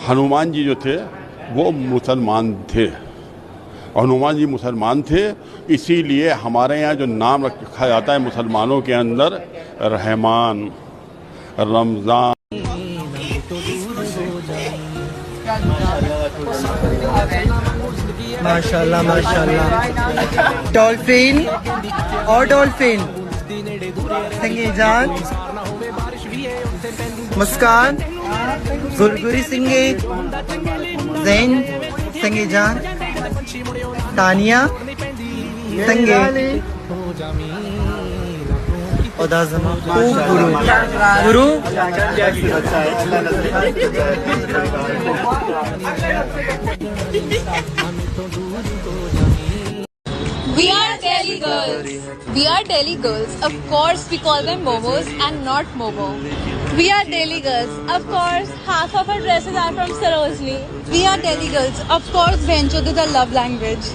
हनुमान जी जो थे वो मुसलमान थे, हनुमान जी मुसलमान थे, इसीलिए हमारे यहाँ जो नाम रखा जाता है मुसलमानों के अंदर रहमान, रमज़ान। माशाल्लाह माशाल्लाह। डॉल्फिन और डॉल्फिन, संगीजान, मुस्कान, गुरगुरी सिंगे, जैन संगीजान, तानिया संगे, गुरु गुरु We are Delhi girls. We are Delhi girls. Of course, we call them momos and not momo. We are Delhi girls. Of course, half of our dresses are from Sarojini. We are Delhi girls. Of course, Venchod is our love language.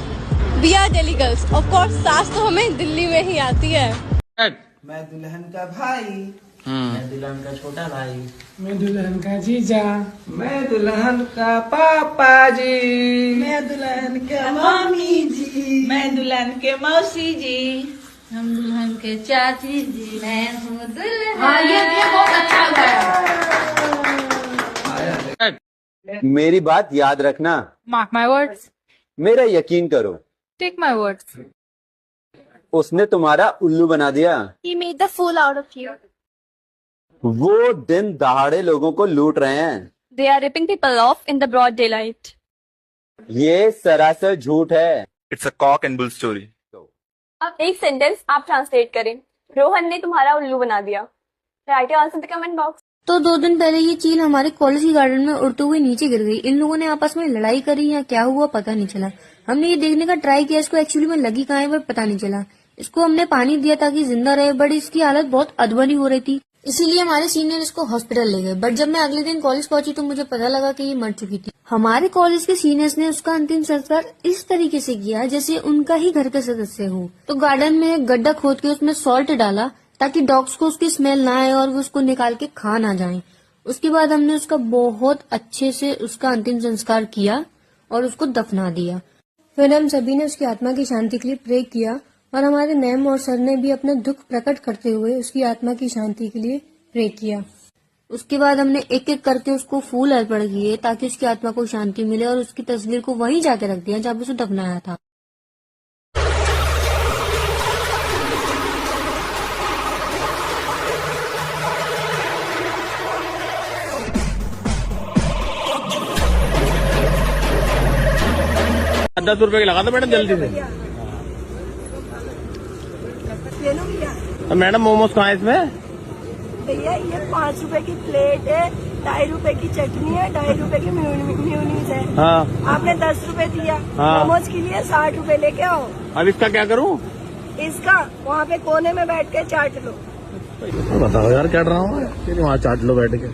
We are Delhi girls. Of course, सास तो हमें दिल्ली में ही आती है. मैं दुल्हन का भाई, मैं दुल्हन का छोटा भाई, मैं दुल्हन का जीजा, मैं दुल्हन का पापा जी, मैं दुल्हन का मामी जी, मैं दुल्हन के मौसी जी, हम दुल्हन के चाची जी, मैं हूँ दुल्हन। ये बहुत अच्छा गाया। मेरी बात याद रखना। Mark my words. मेरा यकीन करो। Take my words. उसने तुम्हारा उल्लू बना दिया। He made the fool out of you. वो दिन दहाड़े लोगों को लूट रहे हैं। They are ripping people off in the broad daylight. ये सरासर झूठ है। It's a cock and bull story. अब एक सेंटेंस आप ट्रांसलेट करें। रोहन ने तुम्हारा उल्लू बना दिया। Right answer in the comment box. तो 2 दिन पहले ये चील हमारे कॉलेज की गार्डन में उड़ते हुए नीचे गिर गई। इन लोगों ने आपस में लड़ाई करी या क्या हुआ पता नहीं चला। हमने ये देखने का ट्राई किया इसको एक्चुअली में लगी कहाँ है वो पता नहीं चला। इसको हमने पानी दिया ताकि जिंदा रहे, बट इसकी हालत बहुत अधबनी हो रही थी, इसीलिए हमारे सीनियर इसको हॉस्पिटल ले गए। बट जब मैं अगले दिन कॉलेज पहुंची तो मुझे पता लगा कि ये मर चुकी थी। हमारे कॉलेज के सीनियर्स ने उसका अंतिम संस्कार इस तरीके से किया जैसे उनका ही घर के सदस्य हो। तो गार्डन में एक गड्ढा खोद के उसमें सॉल्ट डाला ताकि डॉग्स को उसकी स्मेल ना आए और वो उसको निकाल के खा ना जाए। उसके बाद हमने उसका बहुत अच्छे से उसका अंतिम संस्कार किया और उसको दफना दिया। फिर हम सभी ने उसकी आत्मा की शांति के लिए प्रे किया और हमारे मैम और सर ने भी अपना दुख प्रकट करते हुए उसकी आत्मा की शांति के लिए प्रे किया। उसके बाद हमने एक एक करके उसको फूल अर्पण किए ताकि उसकी आत्मा को शांति मिले और उसकी तस्वीर को वहीं जाके रख दिया जहाँ उसे दफनाया था। ₹10 की लगा दो मैडम जल्दी से। मैडम मोमोज कहाँ है इसमें? भैया ये 5 रुपए की प्लेट है, 2.5 रुपए की चटनी है, 2.5 रुपए की म्यूनीस है। हाँ। आपने 10 रुपए दिया। हाँ। मोमोज के लिए 60 रुपए लेके आओ। अब इसका क्या करूँ? इसका वहाँ पे कोने में बैठ के चाट लो। बताओ यार क्या ड्रामा है? वहाँ चाट लो बैठ के।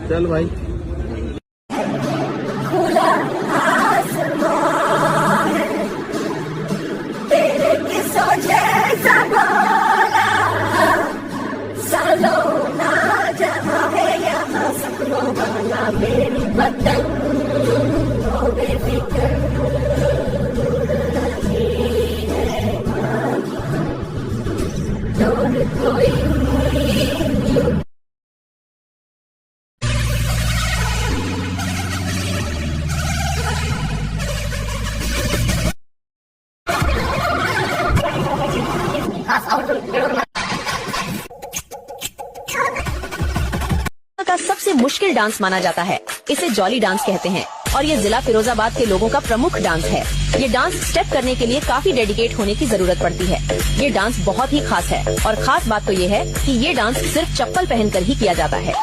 चल भाई। का सबसे मुश्किल डांस माना जाता है। इसे जॉली डांस कहते हैं और ये जिला फिरोजाबाद के लोगों का प्रमुख डांस है। ये डांस स्टेप करने के लिए काफी डेडिकेट होने की जरूरत पड़ती है। ये डांस बहुत ही खास है और खास बात तो ये है कि ये डांस सिर्फ चप्पल पहनकर ही किया जाता है।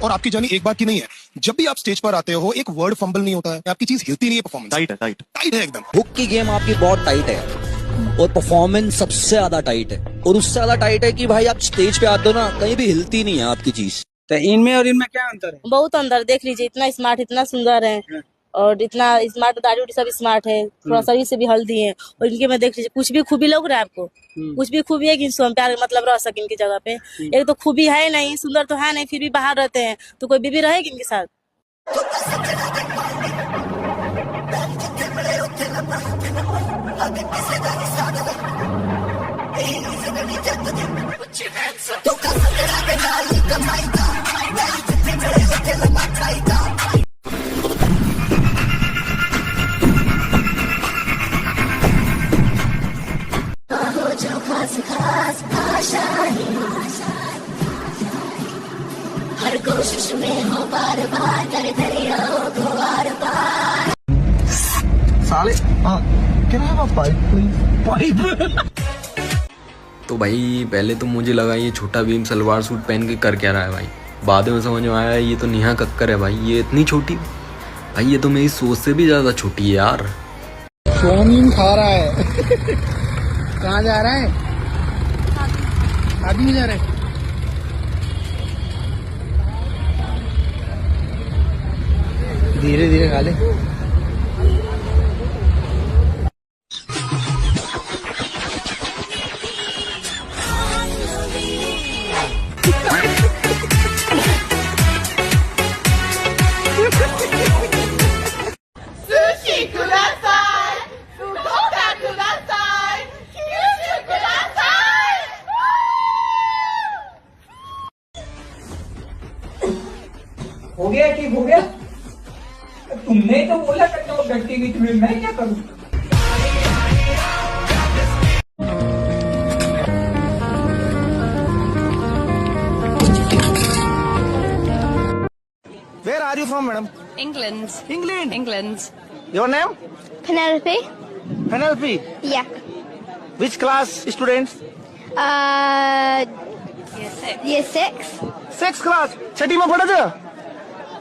और आपकी जर्नी एक बार की नहीं है। जब भी आप स्टेज पर आते हो एक वर्ड फंबल नहीं होता है, आपकी चीज हिलती नहीं है। परफॉर्मेंस टाइट है एकदम। हुक की गेम आपकी बहुत टाइट है और परफॉर्मेंस सबसे ज्यादा टाइट है और उससे ज्यादा टाइट है कि भाई आप स्टेज पे आते हो ना कहीं भी हिलती नहीं है आपकी चीज। तो इनमें और इनमें क्या अंतर है? बहुत अंदर, देख लीजिए, इतना स्मार्ट, इतना सुंदर है और इतना स्मार्ट, दाढ़ी उड़ी सब स्मार्ट है, थोड़ा शरीर से भी हेल्दी है। और इनके में देख लीजिए, कुछ भी खूबी लग रहा है आपको, कुछ भी खूबी है कि हम प्यार मतलब रह सके इनकी जगह पे। एक तो खूबी है नहीं, सुंदर तो है नहीं, फिर भी बाहर रहते हैं, तो कोई बीबी रहेगी इनके साथ? हर कोशिश में हो बार बार करे साले क्या पाइप। तो भाई पहले तो मुझे लगा ये छोटा भीम सलवार सूट पहन के कर क्या रहा है भाई, बाद में समझ में आया ये तो नेहा कक्कर है भाई। ये इतनी छोटी भाई, ये तो मेरी सोच से भी ज्यादा छोटी है यार। सोनीम खा रहा है। कहाँ जा रहा है? आदमी जा रहा है। धीरे धीरे खा ले। हो गया ठीक हो गया। तुमने तो बोला करना वो एक्टिविटी में, मैं क्या करूं? Where are you from, madam? England. England. England. Your name? Penelope. Penelope. Yeah. Which class students? Year 6. 6th class. छठी में पढ़े थे?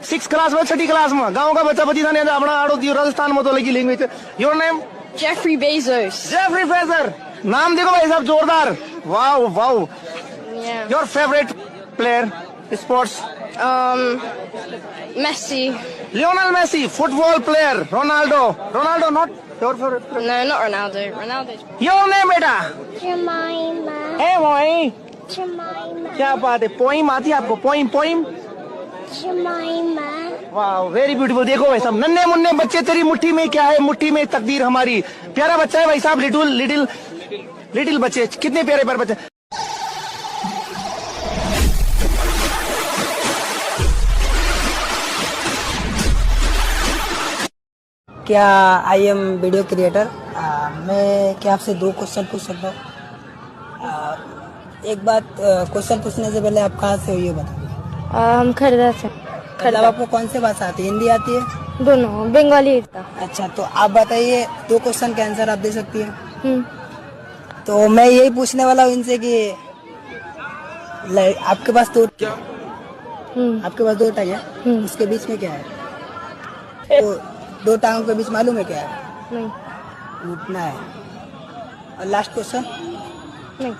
6th क्लास में, छठी क्लास में। गांव का बच्चा बची था नहीं अपना आड़ो दियो राजस्थान में तो लगी language. Your name? Jeffrey Bezos. Jeffrey Bezos. नाम देखो भाई साहब, जोरदार। Wow wow. Yeah. Your favourite player sports? Messi. Lionel Messi. Football player? Ronaldo. Ronaldo not your favourite? No, not Ronaldo. Ronaldo's. Your name बेटा? Jemima. ए मोई, Jemima. क्या बात है। पोइम आती है आपको? Poem poem? Jemima. वाह वेरी ब्यूटीफुल। देखो भाई साहब, नन्हे मुन्ने बच्चे, तेरी मुट्ठी में क्या है? मुट्ठी में तकदीर हमारी। प्यारा बच्चा है भाई साहब, लिटिल लिटिल लिटिल बच्चे, कितने प्यारे प्यारे बच्चे। क्या आई एम वीडियो क्रिएटर। मैं क्या आपसे 2 क्वेश्चन पूछ सकता हूँ? एक बात, क्वेश्चन पूछने से पहले आप कहाँ से हो ये बताओ। हम खरीदा से। मतलब आपको कौन सी भाषा आती है? हिंदी आती है? दोनों, बंगाली। अच्छा, तो आप बताइए 2 क्वेश्चन के आंसर आप दे सकती हैं। तो मैं यही पूछने वाला हूँ इनसे कि आपके पास आपके पास 2 टांग है, उसके बीच में क्या है? तो 2 टांगों के बीच मालूम है क्या है? नहीं। उठना है। और लास्ट क्वेश्चन? नहीं।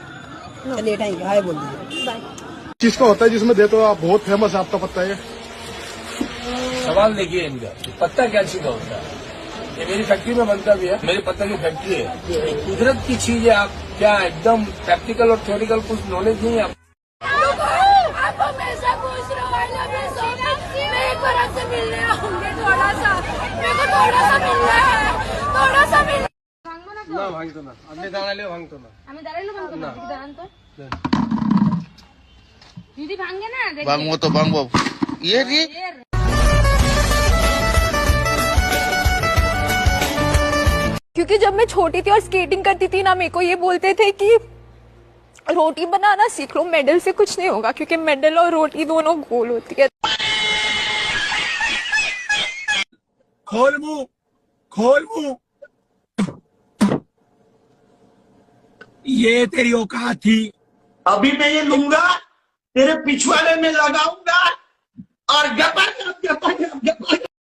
चलिए थैंक यू, हाय बोल दीजिए। बाय। किसका होता है जिसमें देते हो आप? बहुत फेमस है आपका पत्ता। ये सवाल देखिए इनका, पत्ता क्या चीज का होता है? ये मेरी फैक्ट्री में बनता भी है, मेरी पत्ता की फैक्ट्री है। कुदरत की चीज है। आप क्या एकदम प्रैक्टिकल और थ्योरिकल कुछ नॉलेज नहीं है आप? आप हमेशा खुश रहो। I love you so much. मैं एक बार आपसे मिलने आऊंगी, थोड़ा सा मेरे को थोड़ा सा मिलना है, थोड़ा सा मिलना। ना भांगतो ना, अपने दाना ले भांगतो ना। আমি দাঁড়াইলো ভাঙতো না, দিদি দাঁড়ান তো। দিদি ভাঙে না, দেখি। भांगो तो भांगो। ये री क्योंकि जब मैं छोटी थी और स्केटिंग करती थी ना, मेरे को ये बोलते थे कि रोटी बनाना सीख लो, मेडल से कुछ नहीं होगा, क्योंकि मेडल और रोटी दोनों गोल होती है। खोल मुंह, खोल मुंह। ये तेरी औकात थी। अभी मैं ये लूंगा, तेरे पिछवाड़े में लगाऊंगा और गपा